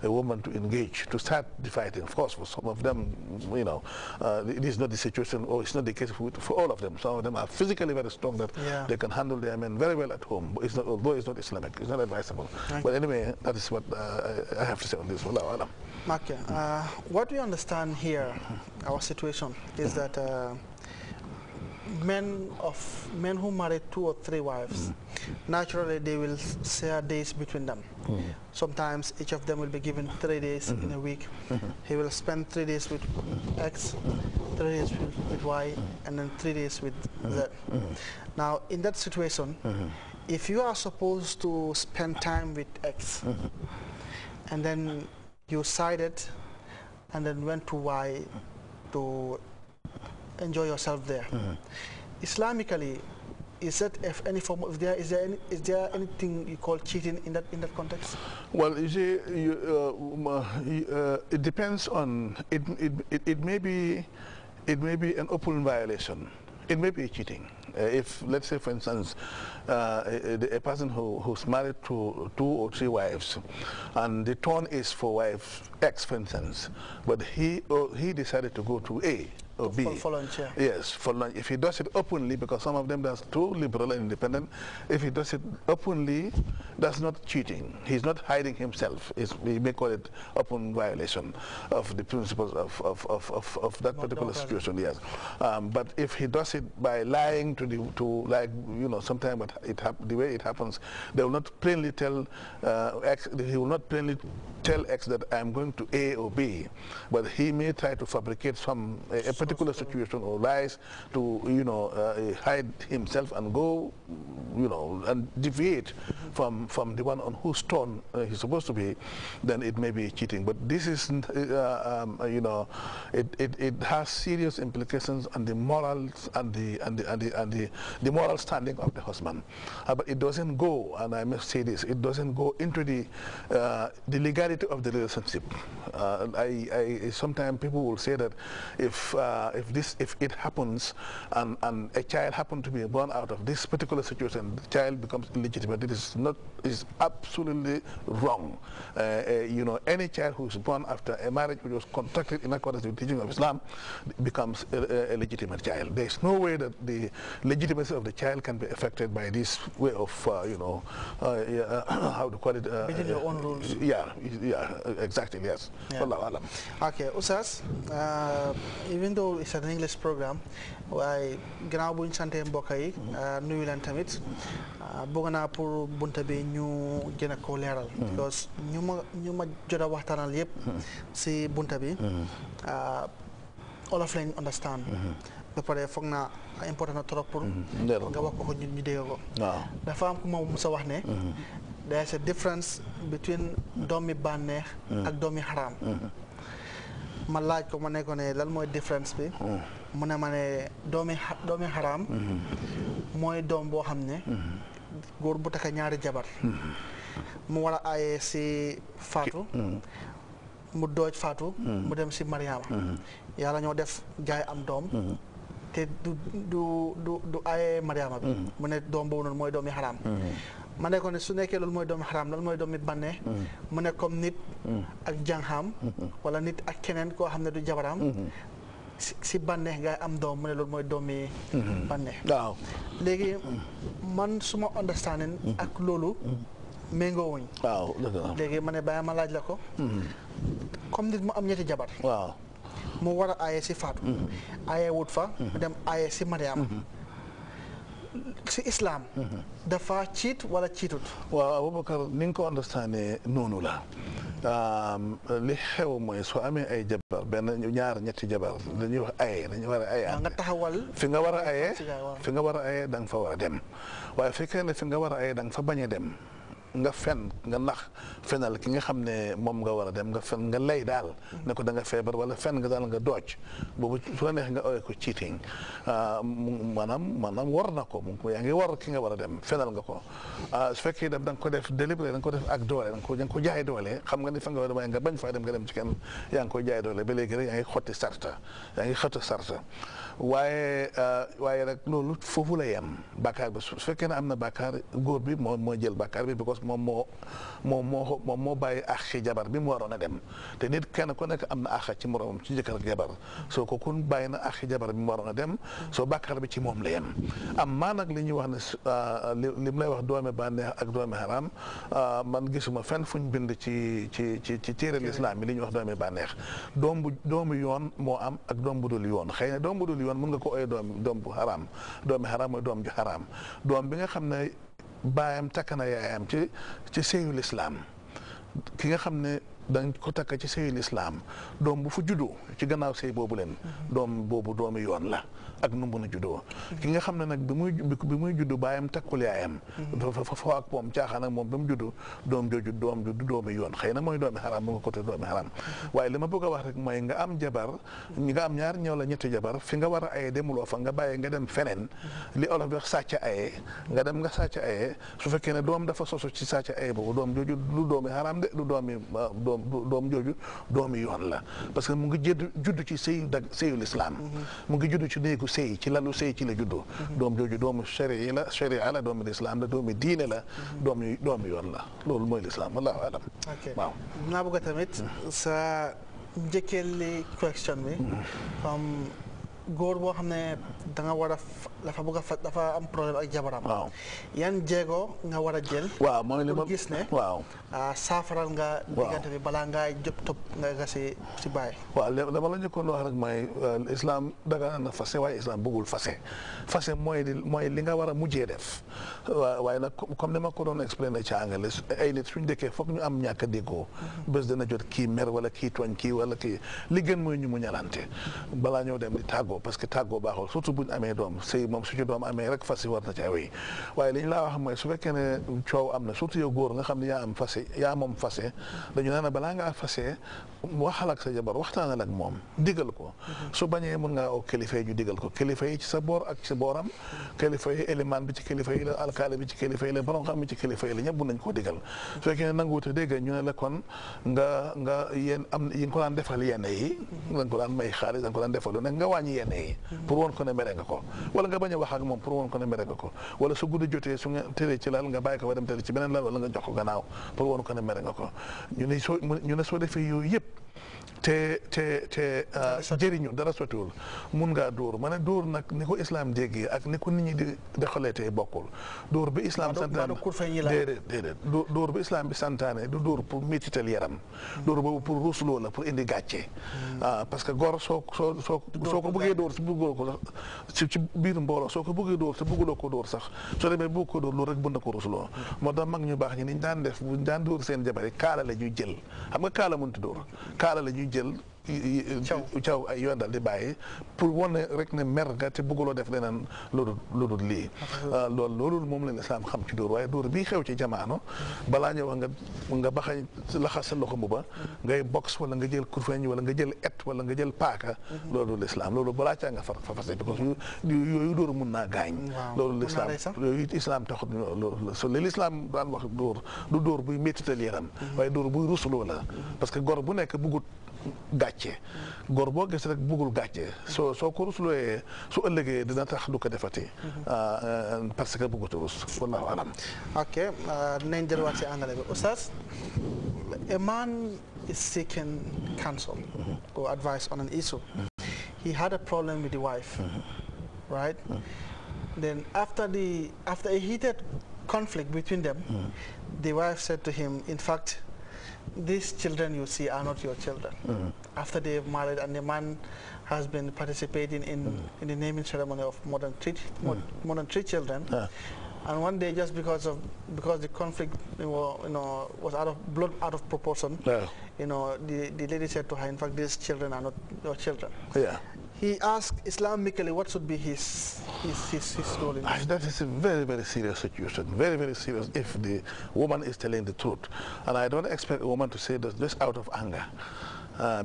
a woman to engage, to start the fighting. Of course, for some of them, it is not the situation, or it's not the case for all of them. Some of them are physically very strong that they can handle their men very well at home. But it's not, although it's not Islamic, it's not advisable. But anyway, that is what I have to say on this. Okay. What we understand here, our situation, is that men who marry 2 or 3 wives, naturally they will share days between them. Sometimes each of them will be given 3 days in a week. He will spend 3 days with X, 3 days with Y, and then 3 days with Z. Now, in that situation, if you are supposed to spend time with X, and then you sided and then went to Y to enjoy yourself there. Islamically, is that if any form of is there anything you call cheating in that context? Well, you see, it depends on it may be an open violation. It may be cheating. If, let's say, for instance, a person who's married to 2 or 3 wives, and the turn is for wife X, for instance, but he decided to go to A or B. For lunch, yeah. Yes, for lunch. If he does it openly, because some of them are too liberal and independent, if he does it openly, that's not cheating. He's not hiding himself. We may call it open violation of the principles of that particular situation, yes. But if he does it by lying sometimes the way it happens, they will not plainly tell X, he will not plainly tell X that I'm going to A or B, but he may try to fabricate a particular situation or lies to hide himself and go and deviate from the one on whose turn he's supposed to be. Then it may be cheating. But this is it has serious implications on the morals and the moral standing of the husband. But it doesn't go, and I must say this, it doesn't go into the legality of the relationship. Sometimes people will say that if it happens and a child happens to be born out of this particular situation, the child becomes illegitimate. It is absolutely wrong. Any child who is born after a marriage which was contracted in accordance with the teaching of Islam becomes a legitimate child. There is no way that the legitimacy of the child can be affected by this way of how to call it. Within your own rules. Yeah, exactly, yes. Yeah. Okay, Oustaz, even though it's an English program, waaye gannaaw buñ sante mbokk yi nuyu leen tamit bëgg naa pour bunta bi ñu gën a ko leeral because ñu ma jot a waxtaanal yëpp si bunta bi all of lañ understand ba pare foog naa important na trop pour nga wax ko ñu dégg ko dafa am ku ma musa wax ne there's a difference between doomi bànneex ak doomi xaraam ma laaj ko ma ne ko ne lan mooy différence bi mu ne ma ne doomi xaraam mooy doom boo xam ne góor bu takka ñaari jabar mu war a aaye si Faatu mu dooj Faatu mu dem si Mariama yàlla ñoo def gaay am doom te du aaye Mariama bi mu ne doom boobu noonu mooy doomi xaraam ma ne ko ne su nekkee loolu mooy doomi xaraam loolu mooy doomi bànneex mu ne comme nit ak jànxaam wala nit ak keneen koo xam ne du jabaraam si bànneex ngay am doom mu ne loolu mooy doomi bànneex waaw léegi man suma understanding ak loolu méngoo wuñ waaw léegi ma ne bàyyi ma laaj la ko comme nit mu am ñetti jabar waaw mu war a aaye si Faatu aaye wut fa dem aaye si Mariama si Islam dafa ciit wala ciitut waaw Aboubacar ni nga ko understandé noonu la li xew mooy soo amee ay jabar benn ñaar ñetti jabar dañuy wax aye dañu war a aye nga taxawal fi nga war a aye da nga fa war a dem waaye fekkee ne fi nga war a aye da nga fa bañ a dem nga fen nga nax fenal ki nga xam ne moom nga war a dem nga fen nga lay daal ne ko da nga feebar wala fen nga daal nga dooj boobu su la neex nga ooyee ko cheating maanaam war na ko yaa ngi war ki nga war a dem fenal nga ko su fekkee dem da nga ko def délibéré da nga ko def ak doole da nga ko jaay doole xam nga ni fa nga war a dem nga bañ faa dem nga dem ci kenn yaa ngi koy jaay doole ba léegi rek yaa ngi xotti sarta waaye rek loolu foofu la yem bàkkaar bi su fekkee ne am na bàkkaar góor bi moo jël bàkkaar bi because because moom moo bàyyi àqi jabar bi mu waroon a dem te nit kenn ku nekk am na àq ci moroomam ci jëkkër ak jabar soo ko kun bàyyi na àqi jabar bi mu waroon a dem soo bàkkaar bi ci moom la yem am maa nag li ñuy wax ne li mu lay wax doomi bànneex ak doomi haram man gisuma fenn fuñ bind ci téere l'islam yi li ñuy wax doomi bànneex doomu yoon moo am ak doom bu dul yoon xëy na doom bu dul yoon mun nga ko ooyee doom bu haram doomi haram mooy doom ju haram doom bi nga xam ne baayam takk na yaayam ci sëyu lislaam ki nga xam ne dañ ko takk ci sëyu lislaam doom bu fu juddoo ci gannaaw sëy boobu leen doom boobu doomi yoon la ak nu mun a juddoo ki nga xam ne nag bi muy juddu baayam takkul yaayam dafa foo ak moom caaxaan ak moom ba mu juddu doom jooju doomi yoon xëy na mooy doomi xaram mu nga côté doomi xaram waaye li ma bëgg a wax rek mooy nga am jabar nga am ñaar ñëw la ñetti jabar fi nga war a aye demuloo fa nga bàyyee nga dem feneen li olof bi wax sàcc aye nga dem nga sàcc aye su fekkee ne doom dafa sosu ci sàcc aye boobu doom jooju du doomi xaram de du doom jooju doomi yoon la parce que mu ngi judd ci sëyu lislaam mu ngi judd ci néegu sëy ci lalu sëy ci la juddoo doom jooju doomu sharia la doomu lislaam la doomu diine la doomu yoon la loolu mooy lislaam wallahu alam waaw naa bëgg tamit sa njëkkeeli question bi comme góor boo xam ne da nga war a dafa am problème ak jabaram waaw yan jéego nga war a jël waaw mooy li ma gis ne waaw saafaral nga diggante bi balaa ngaa jëp topp nga si bàyyi waaw dama la njëkkoon wax rek mooy islam daga na fase waaye islam bëggul fase mooy li nga war a mujjee def waaye nag comme ni ma ko doon expliqué ci anglais ay nit suñ dëkkee foog ñu am ñàkk a déggoo bés dana jot kii mer wala kii tooñ kii wala kii li gën mooy ñu mu ñalante balaa ñëw dem di tàggoo parce que tàggoo baaxul surtout buñ amee doom sëy moom su ci doom amee rek fas yi war na ci awee waaye li ñu laa wax mooy su fekkee ne coow am na surtout yow góor nga xam ne yaa moom fase dañu naan balaa ngaa fase waxal ak sa jabar waxtaanal ak moom digal ko su bañee mun ngaa oo kilifa yi ñu digal ko kilifa yi ci sa boor ak ci booram kilifa yi élément bi ci kilifa yi la alkaali bi ci kilifa yi la borom xam bi ci kilifa yi la ñëpp mun nañ koo digal su fekkee ne nanguwute dégg ñu ne la kon nga yéen yi nga ko daan defal yenn yi da nga ko daan may xaalis da nga ko daan defal lu nekk nga wàññi yenn yi pour woon ko ne mere nga ko wala nga bañ a wax ak moom pour woon ko ne mere nga ko wala su guddi jotee su nga tëree ci lal nga bàyyi ko ba dem tëri ci beneen lal wala nga jox ko gannaaw pour woon ko ne mere nga ko ñu ne soo defee yooyu yëpp te jëriñu dara sotiwul mun ngaa dóor ma ne dóor nag ni ko islam déggee ak ni ko nit ñi di doxalee bokkul dóor bi islam santaane déedéet dóor bi islam bi santaane du dóor pour métital yaram dóor boobu pour ruusloo la pour indi gàcce parce que gor soo ko bëggee dóor si bëgguloo ko sax ci biir mbooloo soo ko bëggee dóor si bëgguloo ko dóor sax soo demee bëgg ko dóor loolu rek bën na ko ruusloo moo tax mag ñu baax ñi niñ daan def buñ daan dóor seen jabar yi kaala la ñuy jël xam nga kaala mënti dóor kaala la ñuy jël caw ay yoon dal di bàyyi pour wane rek ne mer nga te bëgguloo def leneen loolu lii loolu moom la lislaam xam ci dóor waaye dóor bii xew ci jamaano balaa ñëw nga baxañ laxas sa loxo ba ngay box wala nga jël kurfeñ wala nga jël et wala nga jël paaka loolu lislaam loolu balaa caa nga fase parce que yooyu dóor mun naa gaañ loolu lislaam yooyu islaam taxut loolu li lislaam daan wax dóor du dóor buy méttital yaram waaye dóor buy rusuloo la parce que gor bu nekk bëggut gàcce góor boo gis rek bëggul gàcce soo ko ruslooyee su ëllëgee dina tax du ko defati parce que bëggut a rus wallahu alam ok dinañ delluwaat ci anglais bi Oustaz a man is seeking counsel or advice on an issue he had a problem with the wife right then after a heated conflict between them the wife said to him, in fact, these children you see are not your children. After they've married and the man has been participating in the naming ceremony of more than three children, and one day just because the conflict was out of proportion, the lady said to her, in fact, these children are not your children. He asked Islamically what should be his role in this. That is a very, very serious situation. Very, very serious if the woman is telling the truth. And I don't expect a woman to say this just out of anger.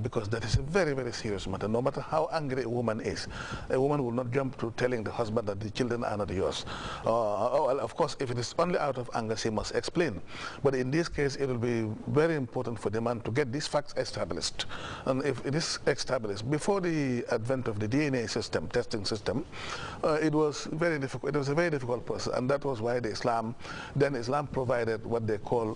because that is a very, very serious matter. No matter how angry a woman is, a woman will not jump to telling the husband that the children are not yours. Well, of course, if it is only out of anger, she must explain. But in this case, it will be very important for the man to get these facts established. And if it is established, before the advent of the DNA system, testing system, it was very difficult. It was a very difficult process, and that was why Islam provided what they call